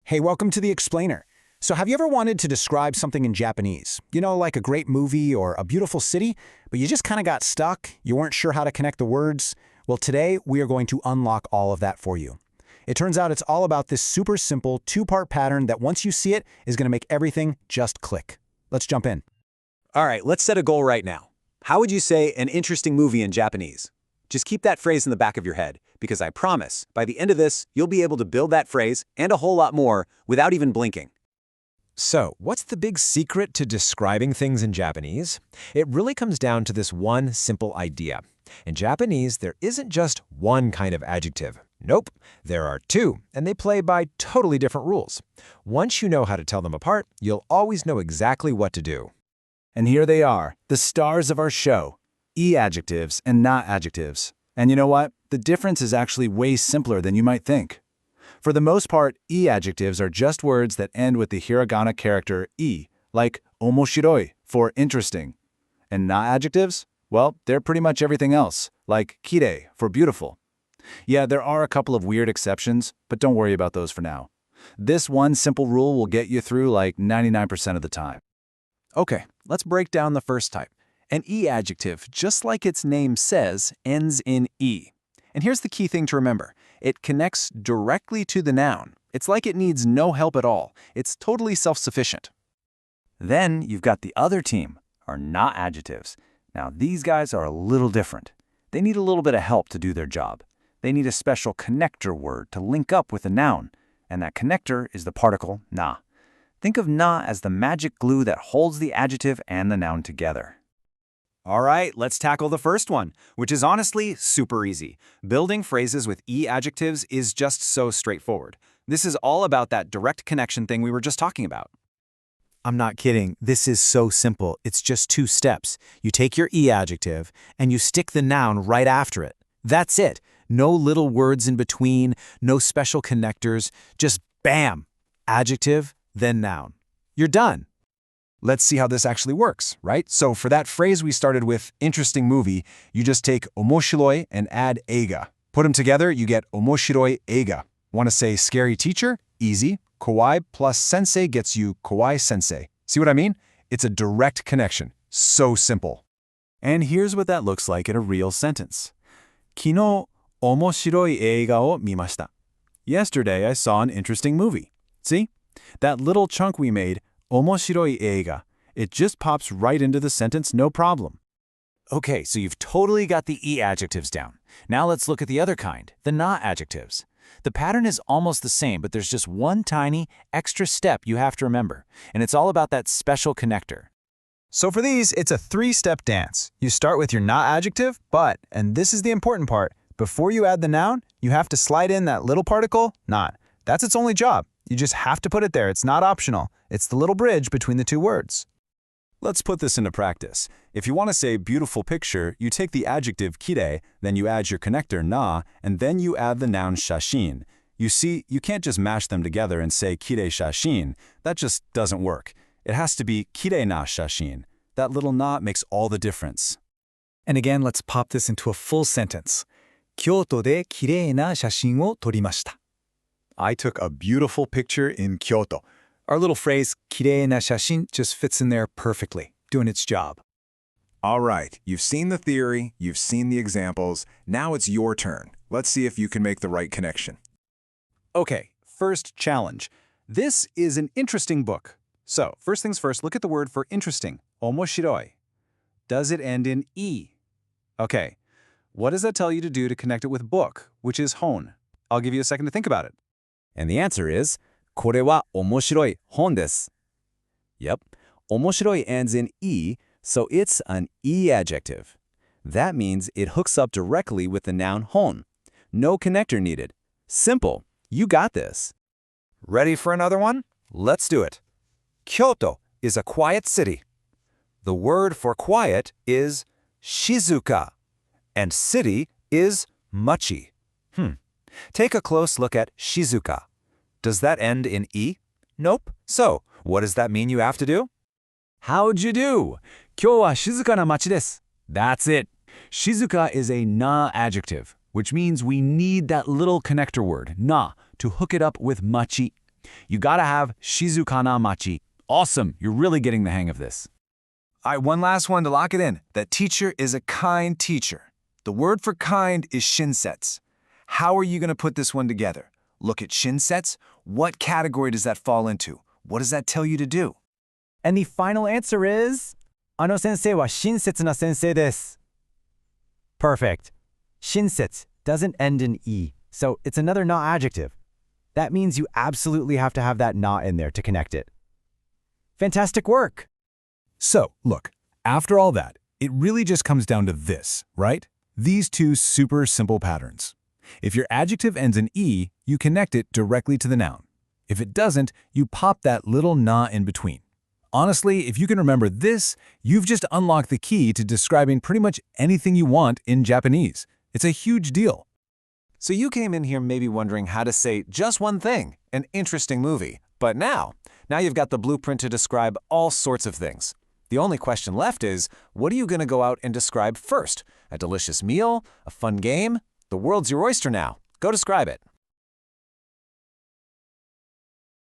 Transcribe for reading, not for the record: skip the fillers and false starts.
Hey, welcome to the Explainer. So have you ever wanted to describe something in Japanese? You know, like a great movie or a beautiful city, but you just kind of got stuck? You weren't sure how to connect the words? Well, today we are going to unlock all of that for you. It turns out it's all about this super simple two-part pattern that once you see it is going to make everything just click. Let's jump in. All right, let's set a goal right now. How would you say an interesting movie in Japanese? Just keep that phrase in the back of your head, because I promise, by the end of this, you'll be able to build that phrase and a whole lot more without even blinking. So, what's the big secret to describing things in Japanese? It really comes down to this one simple idea. In Japanese, there isn't just one kind of adjective. Nope, there are two, and they play by totally different rules. Once you know how to tell them apart, you'll always know exactly what to do. And here they are, the stars of our show, i-adjectives and na-adjectives. And you know what? The difference is actually way simpler than you might think. For the most part, i-adjectives are just words that end with the hiragana character i, like omoshiroi for interesting. And na-adjectives? Well, they're pretty much everything else, like kirei for beautiful. Yeah, there are a couple of weird exceptions, but don't worry about those for now. This one simple rule will get you through like 99% of the time. Okay, let's break down the first type. An i-adjective, just like its name says, ends in e. And here's the key thing to remember. It connects directly to the noun. It's like it needs no help at all. It's totally self-sufficient. Then you've got the other team, our na-adjectives. Now these guys are a little different. They need a little bit of help to do their job. They need a special connector word to link up with the noun, and that connector is the particle na. Think of na as the magic glue that holds the adjective and the noun together. All right, let's tackle the first one, which is honestly super easy. Building phrases with i-adjectives is just so straightforward. This is all about that direct connection thing we were just talking about. I'm not kidding. This is so simple. It's just two steps. You take your i-adjective and you stick the noun right after it. That's it. No little words in between, no special connectors. Just bam! Adjective, then noun. You're done. Let's see how this actually works, right? So for that phrase we started with, interesting movie, you just take omoshiroi and add eiga. Put them together, you get omoshiroi eiga. Want to say scary teacher? Easy. Kawaii plus sensei gets you kawaii sensei. See what I mean? It's a direct connection. So simple. And here's what that looks like in a real sentence. 昨日、面白い映画を見ました. Yesterday, I saw an interesting movie. See? That little chunk we made, 面白い映画, it just pops right into the sentence, no problem. Okay, so you've totally got the i-adjectives down. Now let's look at the other kind, the na-adjectives. The pattern is almost the same, but there's just one tiny, extra step you have to remember, and it's all about that special connector. So for these, it's a three-step dance. You start with your na-adjective, but, and this is the important part, before you add the noun, you have to slide in that little particle, not. That's its only job. You just have to put it there. It's not optional. It's the little bridge between the two words. Let's put this into practice. If you want to say beautiful picture, you take the adjective kirei, then you add your connector na, and then you add the noun shashin. You see, you can't just mash them together and say kirei shashin. That just doesn't work. It has to be kirei na shashin. That little na makes all the difference. And again, let's pop this into a full sentence. 京都で綺麗な写真を撮りました. I took a beautiful picture in Kyoto. Our little phrase, 綺麗な写真, just fits in there perfectly, doing its job. All right, you've seen the theory, you've seen the examples, now it's your turn. Let's see if you can make the right connection. Okay, first challenge. This is an interesting book. So, first things first, look at the word for interesting, omoshiroi. Does it end in e? Okay, what does that tell you to do to connect it with book, which is hon? I'll give you a second to think about it. And the answer is, これは面白い本です. Yep, 面白い ends in e, so it's an i-adjective. That means it hooks up directly with the noun hon. No connector needed. Simple. You got this. Ready for another one? Let's do it. Kyoto is a quiet city. The word for quiet is shizuka, and city is machi. Take a close look at shizuka. Does that end in e? Nope. So, what does that mean you have to do? How'd you do? 今日は静かな街です. That's it. Shizuka is a na-adjective, which means we need that little connector word, na, to hook it up with machi. You gotta have shizukana machi. Awesome, you're really getting the hang of this. All right, one last one to lock it in. That teacher is a kind teacher. The word for kind is shinsetsu. How are you going to put this one together? Look at shinsetsu. What category does that fall into? What does that tell you to do? And the final answer is, あの先生は親切な先生です. Perfect. Shinsetsu doesn't end in e, so it's another na-adjective. That means you absolutely have to have that na in there to connect it. Fantastic work! So, look, after all that, it really just comes down to this, right? These two super simple patterns. If your adjective ends in e, you connect it directly to the noun. If it doesn't, you pop that little na in between. Honestly, if you can remember this, you've just unlocked the key to describing pretty much anything you want in Japanese. It's a huge deal. So you came in here maybe wondering how to say just one thing, an interesting movie. But now you've got the blueprint to describe all sorts of things. The only question left is, what are you going to go out and describe first? A delicious meal? A fun game? The world's your oyster now. Go describe it.